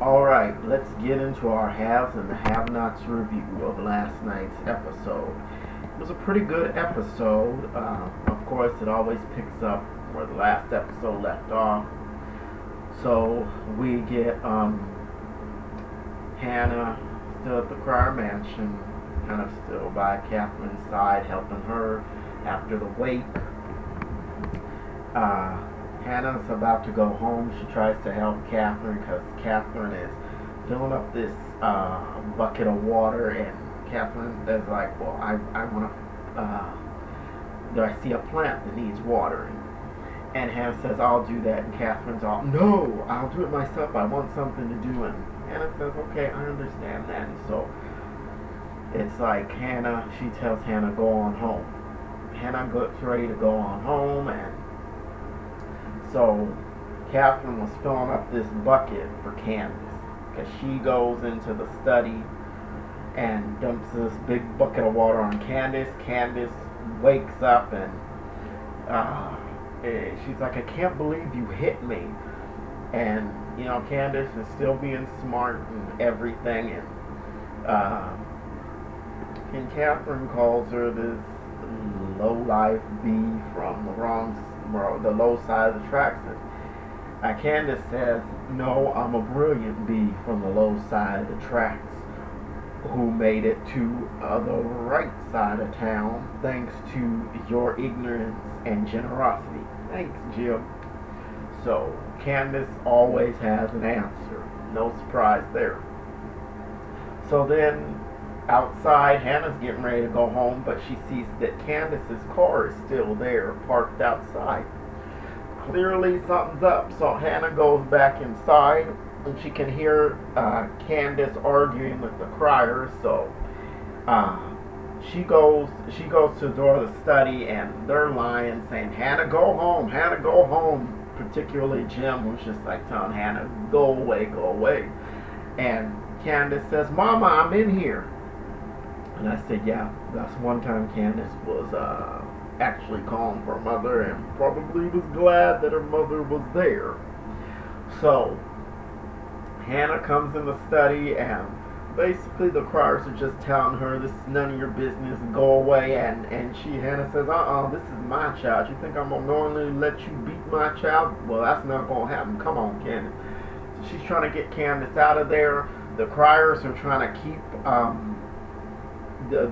Alright, let's get into our haves and the have-nots review of last night's episode. It was a pretty good episode. Of course, it always picks up where the last episode left off. So we get Hannah still at the Crier Mansion, kind of still by Catherine's side, helping her after the wake. Uh, Hannah's about to go home. She tries to help Catherine because Catherine is filling up this bucket of water, and Catherine is like, "Well, I want to. I see a plant that needs watering." And Hannah says, "I'll do that." And Catherine's all, "No, I'll do it myself. I want something to do." And Hannah says, "Okay, I understand that." And so it's like she tells Hannah, "Go on home." Hannah gets ready to go on home, and so Catherine was filling up this bucket for Candace because she goes into the study and dumps this big bucket of water on Candace. Candace wakes up and she's like, "I can't believe you hit me." And Candace is still being smart and everything, and Catherine calls her this low life bee from the low side of the tracks. And Candace says, "No, I'm a brilliant bee from the low side of the tracks who made it to the right side of town thanks to your ignorance and generosity." Thanks, Jim. So Candace always has an answer. No surprise there. So then outside, Hannah's getting ready to go home, but she sees that Candace's car is still there, parked outside. Clearly something's up. So Hannah goes back inside, and she can hear Candace arguing with the criers. So she goes to the door of the study, and they're lying, saying, "Hannah, go home. Hannah, go home." Particularly Jim was just like telling Hannah, "Go away, go away." And Candace says, "Mama, I'm in here." And I said, yeah, that's one time Candace was actually calling for her mother and probably was glad that her mother was there. So Hannah comes in the study, and basically the criers are just telling her, "This is none of your business, go away." And Hannah says, "This is my child. You think I'm going to normally let you beat my child? Well, that's not going to happen. Come on, Candace." So she's trying to get Candace out of there. The criers are trying to keep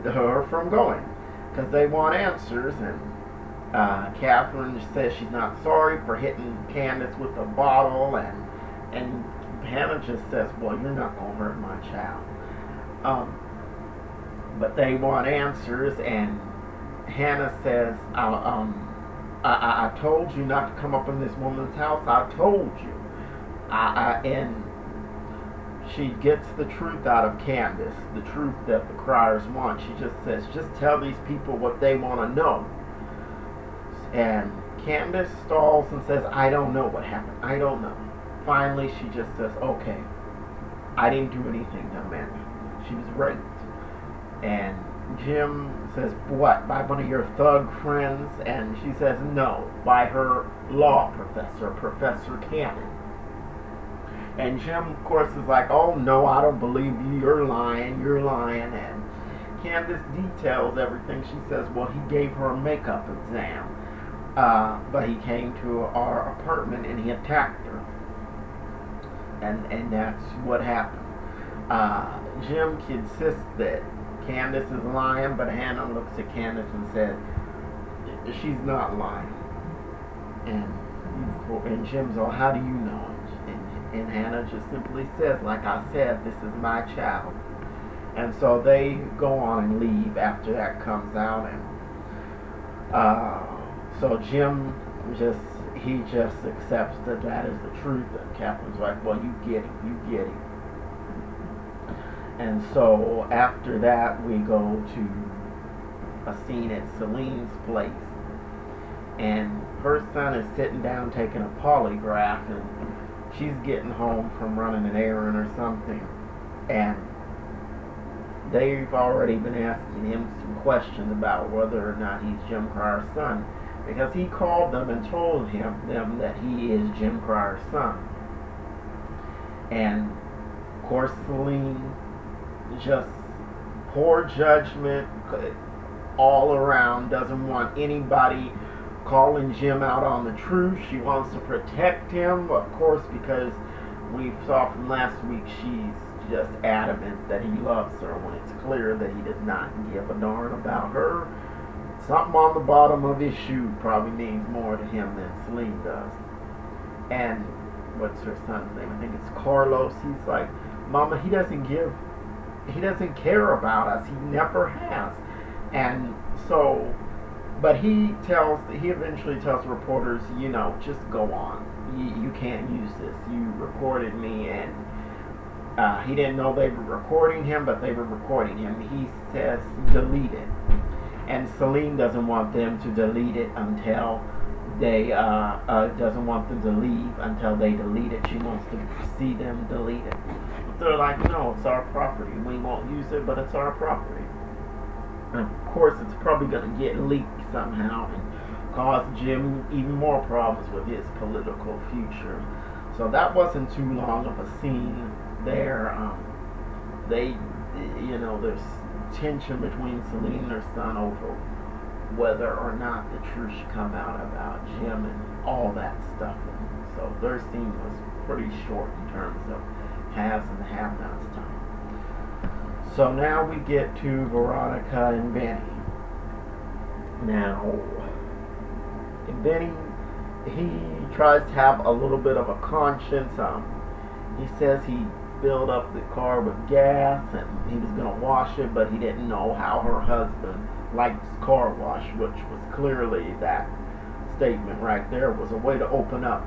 her from going because they want answers. And Catherine says she's not sorry for hitting Candace with a bottle, and Hannah just says, "Well, you're not going to hurt my child." But they want answers, and Hannah says, I told you not to come up in this woman's house. I told you." And she gets the truth out of Candace, the truth that the criers want. She just says, "Just tell these people what they want to know." And Candace stalls and says, "I don't know what happened. I don't know." Finally, she just says, "Okay, I didn't do anything to Amanda. She was raped." And Jim says, "What, by one of your thug friends?" And she says, "No, by her law professor, Professor Cannon." And Jim, of course, is like, "Oh, no, I don't believe you. You're lying. You're lying." And Candace details everything. She says, "Well, he gave her a makeup exam. But he came to our apartment and he attacked her. And that's what happened." Jim insists that Candace is lying, but Hannah looks at Candace and says, "She's not lying." And Jim's all, "How do you know?" And Hannah just simply says, "Like I said, this is my child." And so they go on and leave after that comes out. And so Jim just accepts that is the truth. And Catherine's like, "Well, you get him. And so after that, we go to a scene at Celine's place, and her son is sitting down taking a polygraph, and she's getting home from running an errand or something, and they've already been asking him some questions about whether or not he's Jim Crier's son, because he called them and told them that he is Jim Crier's son. And Of course, Celine, just poor judgment all around, doesn't want anybody calling Jim out on the truth. She wants to protect him, of course, because we saw from last week she's just adamant that he loves her when it's clear that he does not give a darn about her. Something on the bottom of his shoe probably means more to him than Celine does. And what's her son's name? I think it's Carlos. He's like, Mama, he doesn't care about us. He never has. And so, but he eventually tells reporters, just go on. You can't use this. You recorded me, and he didn't know they were recording him, but they were recording him. He says, delete it. And Celine doesn't want them to delete it until they doesn't want them to leave until they delete it. She wants to see them delete it. But they're like, no, it's our property. We won't use it, but it's our property. And of course, it's probably going to get leaked somehow and cause Jim even more problems with his political future. So that wasn't too long of a scene there. There's tension between Celine and her son over whether or not the truth should come out about Jim and all that stuff. And so their scene was pretty short in terms of haves and have-nots time. So now we get to Veronica and Benny. Now, Benny, he tries to have a little bit of a conscience. He says he filled up the car with gas and he was going to wash it, but he didn't know how her husband likes car wash, which was clearly that statement right there was a way to open up,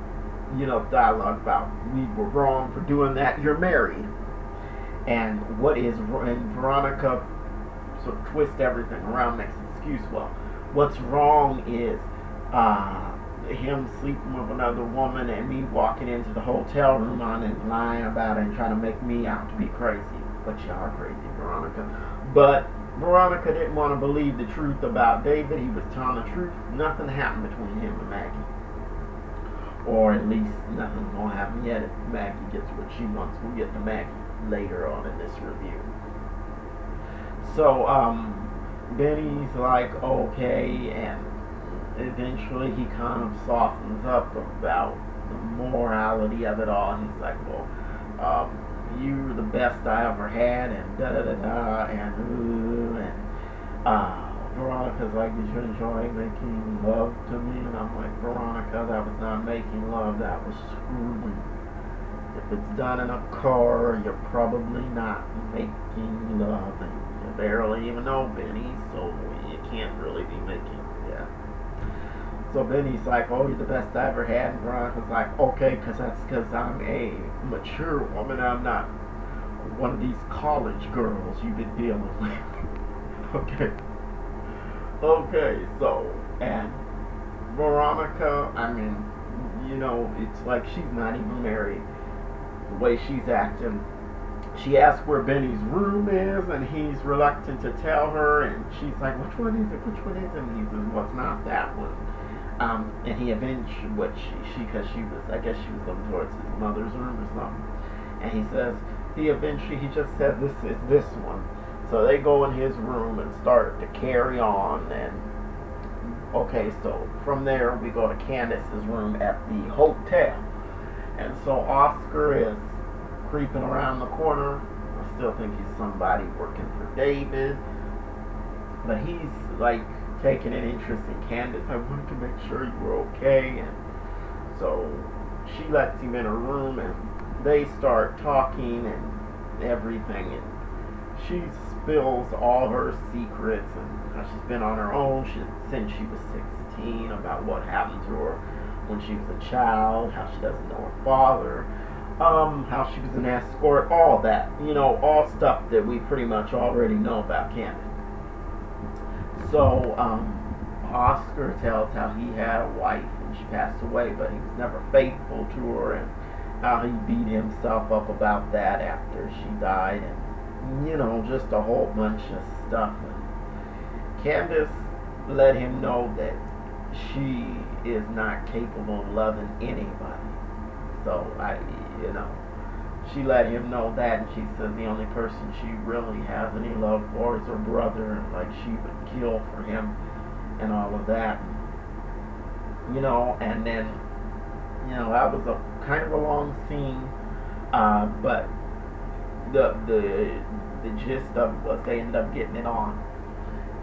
dialogue about we were wrong for doing that. You're married. And Veronica sort of twists everything around, makes an excuse. Well, what's wrong is him sleeping with another woman and me walking into the hotel room on and lying about it and trying to make me out to be crazy. But you are crazy, Veronica. But Veronica didn't want to believe the truth about David. He was telling the truth. Nothing happened between him and Maggie. Or at least nothing's going to happen yet if Maggie gets what she wants. We'll get to Maggie later on in this review. So, Benny's like, okay, and eventually he kind of softens up about the morality of it all, and he's like, well, you were the best I ever had, and da-da-da-da, and Veronica's like, did you enjoy making love to me? And I'm like, Veronica, that was not making love, that was screwing. If it's done in a car, you're probably not making love, and you barely even know Benny, so you can't really be making, yeah. So Benny's like, oh, you're the best I ever had. And Veronica's like, okay, because I'm a mature woman. I'm not one of these college girls you've been dealing with. Okay, so, and Veronica, it's like she's not even married. The way she's acting. She asks where Benny's room is, and he's reluctant to tell her, and she's like, which one is it? Which one is it? And he says, well, it's not that one. And he eventually, because I guess she was looking towards his mother's room or something. And he just says, this is this one. So they go in his room and start to carry on. And, okay, so from there we go to Candace's room at the hotel. And so Oscar is creeping around the corner. I still think he's somebody working for David. But he's like, taking an interest in Candace. I wanted to make sure you were okay. And so she lets him in her room and they start talking and everything, and she spills all her secrets and how she's been on her own since she was 16, about what happened to her when she was a child, how she doesn't know her father, how she was an escort, all that, all stuff that we pretty much already know about Candace. So, Oscar tells how he had a wife and she passed away, but he was never faithful to her, and how he beat himself up about that after she died, and, just a whole bunch of stuff. And Candace let him know that she is not capable of loving anybody. So, she let him know that, and she says the only person she really has any love for is her brother, and like she would kill for him and all of that. And then that was a kind of a long scene, but the gist of it was they ended up getting it on,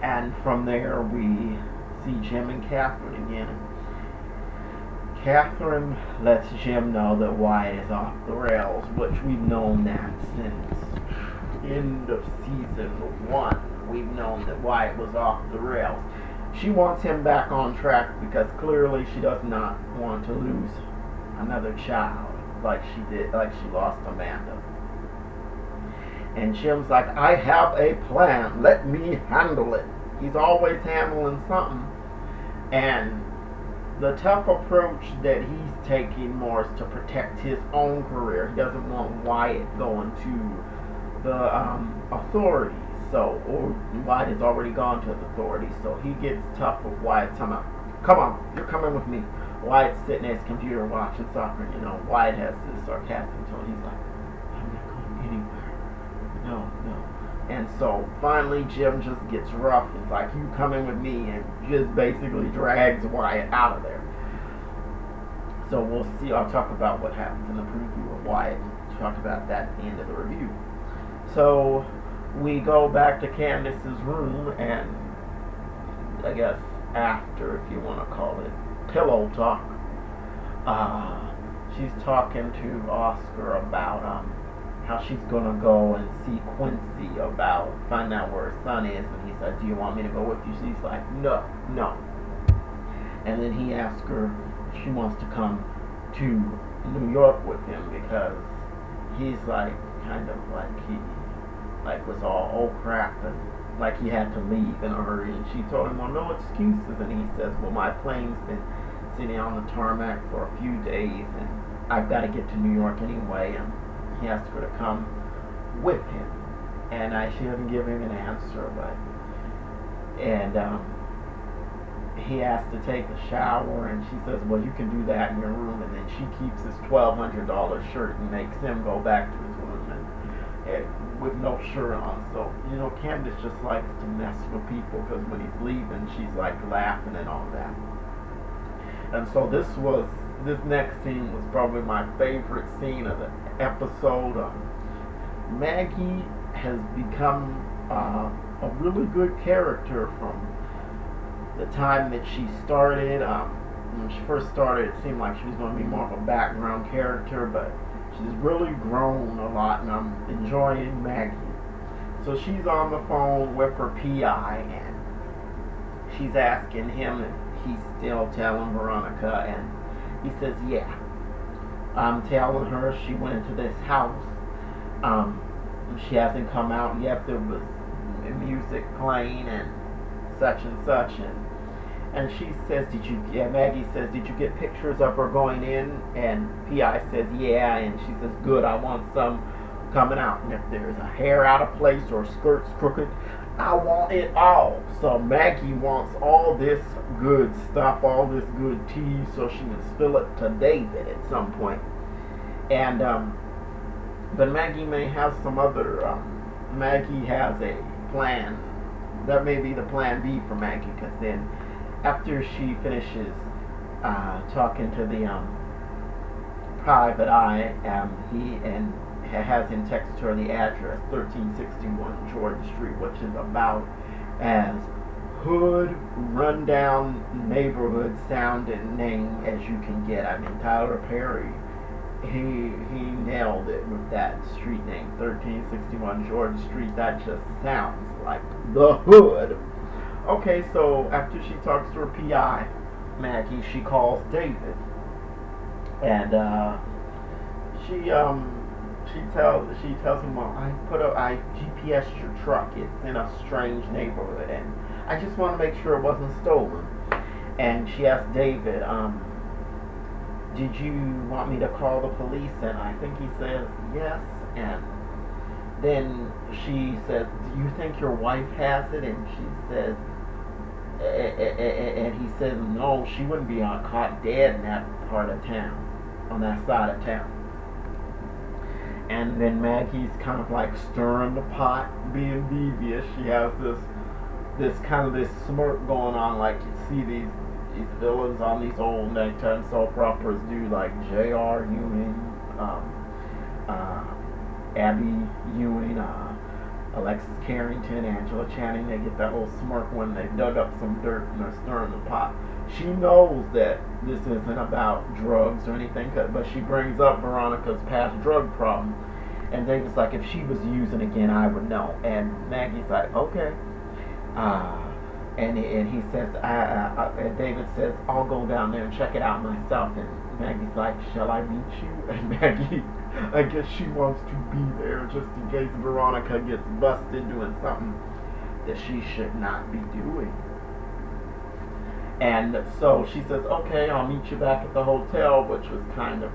and from there we see Jim and Catherine again. Catherine lets Jim know that Wyatt is off the rails, which we've known that since end of season 1. We've known that Wyatt was off the rails. She wants him back on track because clearly she does not want to lose another child like she lost Amanda. And Jim's like, I have a plan. Let me handle it. He's always handling something. And the tough approach that he's taking more is to protect his own career. He doesn't want Wyatt going to the authorities. Or Wyatt has already gone to the authorities. So he gets tough with Wyatt. Come on, you're coming with me. Wyatt's sitting at his computer watching soccer. Wyatt has this sarcastic tone. He's like, I'm not going anywhere. No. And so finally Jim just gets rough. It's like, you coming with me, and just basically drags Wyatt out of there. So we'll see. I'll talk about what happens in the preview of Wyatt and talk about that at the end of the review. So we go back to Candace's room, and I guess after, if you want to call it, pillow talk, she's talking to Oscar about how she's going to go and see Quincy about find out where her son is, and he said, do you want me to go with you? She's like, no. And then he asks her if she wants to come to New York with him, because he's like kind of like he was all, oh crap, and like he had to leave in a hurry. And she told him, well, no excuses. And he says, well, my plane's been sitting on the tarmac for a few days, and I've got to get to New York anyway. And he asked her to come with him, and she didn't give him an answer, he asked to take a shower, and she says, well, you can do that in your room. And then she keeps his $1,200 shirt and makes him go back to his room and with no shirt on. So Candace just likes to mess with people, because when he's leaving, she's like laughing and all that. And so this next scene was probably my favorite scene of the episode. Maggie has become a really good character from the time that she started. When she first started, it seemed like she was going to be more of a background character, but she's really grown a lot, and I'm enjoying Maggie. So she's on the phone with her PI, and she's asking him if he's still telling Veronica, and he says, yeah. I'm telling her she went into this house. She hasn't come out yet. There was music playing and such, and she says, Maggie says, did you get pictures of her going in? And P.I. says, yeah, and she says, good, I want some coming out. And if there's a hair out of place or skirts crooked, I want it all. So Maggie wants all this good stuff, all this good tea, so she can spill it to David at some point. And but Maggie may have some other. Maggie has a plan. That may be the plan B for Maggie, because then after she finishes talking to the private eye, he has him text her the address, 1361 George Street, which is about as hood, rundown neighborhood sounding name as you can get. I mean, Tyler Perry, he nailed it with that street name, 1361 George Street. That just sounds like the hood. Okay, so after she talks to her PI, Maggie, she calls David, and she tells him, well, I GPS'd your truck. It's in a strange neighborhood, and I just want to make sure it wasn't stolen. And she asked David, did you want me to call the police? And I think he says yes. And then she says, do you think your wife has it? And she says, and he says, no, she wouldn't be caught dead in that part of town, on that side of town. And then Maggie's kind of like stirring the pot, being devious. She has this kind of this smirk going on, like you see these villains on these old nighttime soap operas do, like J.R. Ewing, uh, Abby Ewing, Alexis Carrington, Angela Channing. They get that little smirk when they dug up some dirt and they're stirring the pot. She knows that this isn't about drugs or anything, but she brings up Veronica's past drug problem. And David's like, if she was using again, I would know. And Maggie's like, okay. Uh, and he says, and David says, I'll go down there and check it out myself. And Maggie's like, shall I meet you? And Maggie, I guess she wants to be there just in case Veronica gets busted doing something that she should not be doing. And so she says, okay, I'll meet you back at the hotel, which was kind of,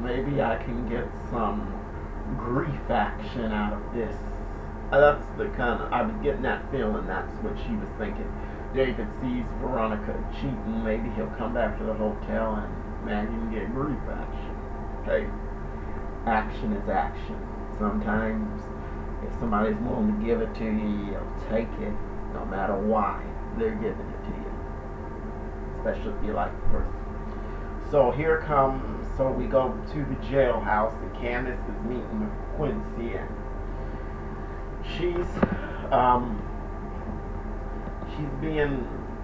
maybe I can get some grief action out of this. That's the kind of, I was getting that feeling that's what she was thinking. David sees Veronica cheating, maybe he'll come back to the hotel and Maggie can get grief action. Okay? Action is action. Sometimes, if somebody's willing to give it to you, you'll take it, no matter why they're giving it to you. Especially if you like the person. So here comes, so we go to the jailhouse, and Candace is meeting with Quincy, and she's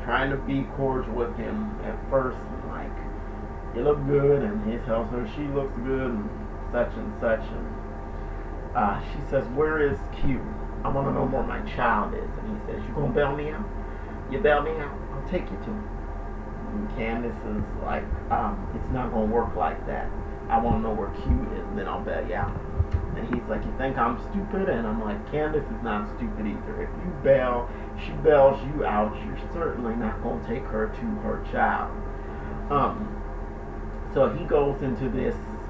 trying to be cordial with him at first, and like, you look good, and he tells her she looks good, and such, and she says, where is Q? I want to know where my child is. And he says, you gonna bail me out? You bail me out, I'll take you to him. And Candace is like, it's not gonna work like that. I want to know where Q is, and then I'll bail you out. And he's like, you think I'm stupid? And I'm like, Candace is not stupid either. If you bail, she bails you out, you're certainly not going to take her to her child. So he goes into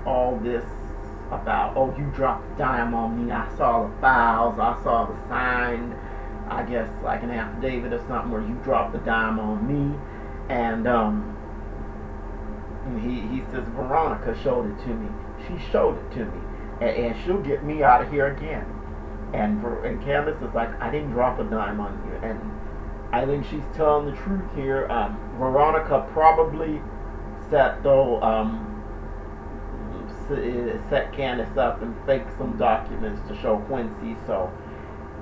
all this about, oh, you dropped a dime on me. I saw the files. I saw the signed, I guess, like an affidavit or something where you dropped a dime on me. And he says, Veronica showed it to me. She showed it to me. And she'll get me out of here again. And Candace is like, I didn't drop a dime on you. And I think she's telling the truth here. Veronica probably set Candace up and faked some documents to show Quincy, so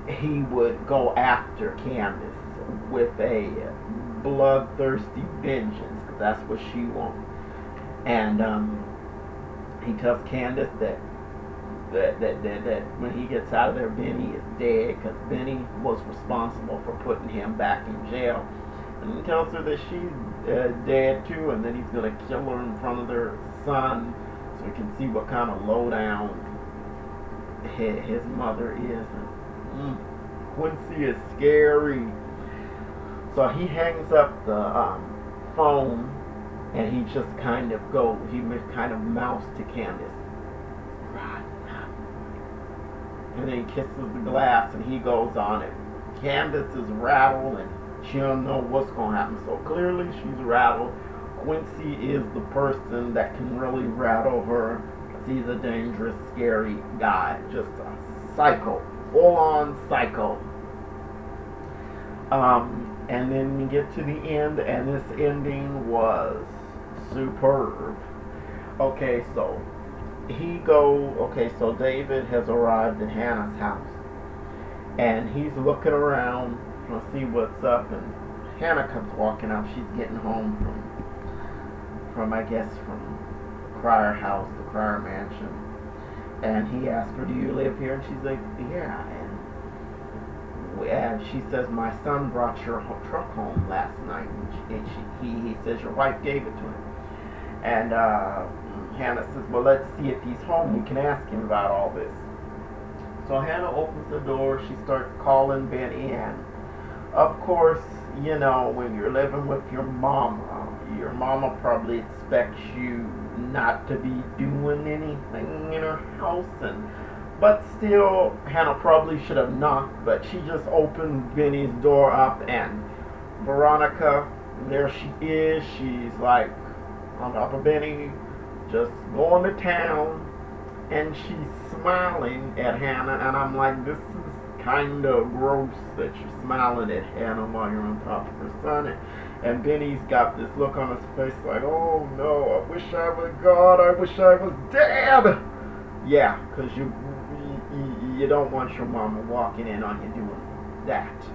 he would go after Candace with a bloodthirsty vengeance, because that's what she wants. And he tells Candace that when he gets out of there, Benny is dead, because Benny was responsible for putting him back in jail. And he tells her that she's dead too, and then he's going to kill her in front of their son, so we can see what kind of lowdown his mother is. And, Quincy is scary. So he hangs up the phone, and he just kind of mouths to Candace, and then he kisses the glass, and he goes on it. Candace is rattled, and she don't know what's going to happen. So clearly she's rattled. Quincy is the person that can really rattle her, because he's a dangerous, scary guy. Just a psycho. Full-on psycho. And then we get to the end, and this ending was superb. Okay, so so David has arrived at Hannah's house, and he's looking around to see what's up, and Hannah comes walking out. She's getting home from the Crier house, the Crier mansion, and he asks her, do you live here? And she's like, yeah. And she says, my son brought your truck home last night, and he says your wife gave it to him. And Hannah says, well, let's see if he's home. We can ask him about all this. So Hannah opens the door. She starts calling Benny in. Of course, you know, when you're living with your mama probably expects you not to be doing anything in her house. But still, Hannah probably should have knocked, but she just opened Benny's door up, and Veronica, there she is. She's like on top of Benny, just going to town, and she's smiling at Hannah, and I'm like, this is kind of gross that you're smiling at Hannah while you're on top of her son. And Benny's got this look on his face like, oh no, I wish I was God, I wish I was dead. Yeah, because you don't want your mama walking in on you doing that.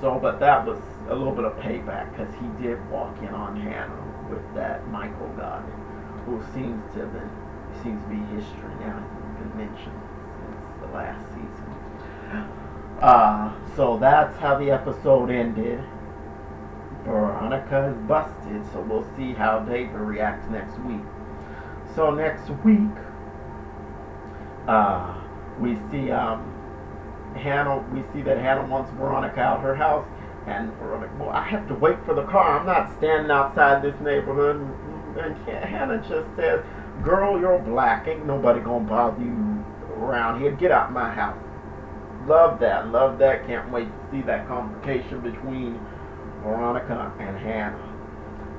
So, but that was a little bit of payback because he did walk in on Hannah with that Michael guy, who seems to be history now. He's been mentioned since the last season. So that's how the episode ended. Veronica is busted, so we'll see how David reacts next week. So next week, we see Hannah. We see that Hannah wants Veronica out her house, and Veronica, well, I have to wait for the car. I'm not standing outside this neighborhood. And Hannah just says, "Girl, you're black. Ain't nobody gonna bother you around here. Get out my house." Love that. Love that. Can't wait to see that complication between Veronica and Hannah.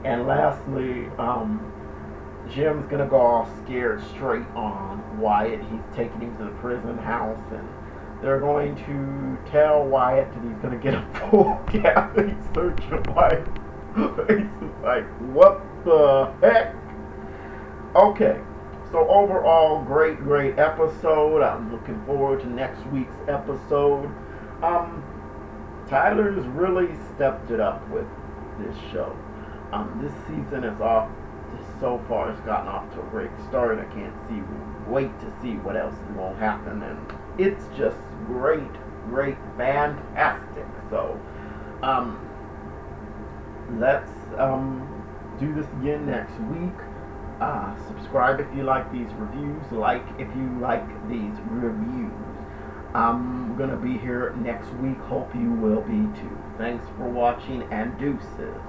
And lastly, Jim's gonna go all scared straight on Wyatt. He's taking him to the prison house, and they're going to tell Wyatt that he's gonna get a full cavity search of Wyatt's face. It's like, what the heck? Okay, so overall, great episode. I'm looking forward to next week's episode. Tyler's really stepped it up with this show. This season is off. So far, it's gotten off to a great start. I can't wait to see what else will happen, and it's just great, fantastic. So, let's do this again next week. Subscribe if you like these reviews. Like if you like these reviews. I'm gonna be here next week. Hope you will be too. Thanks for watching, and deuces.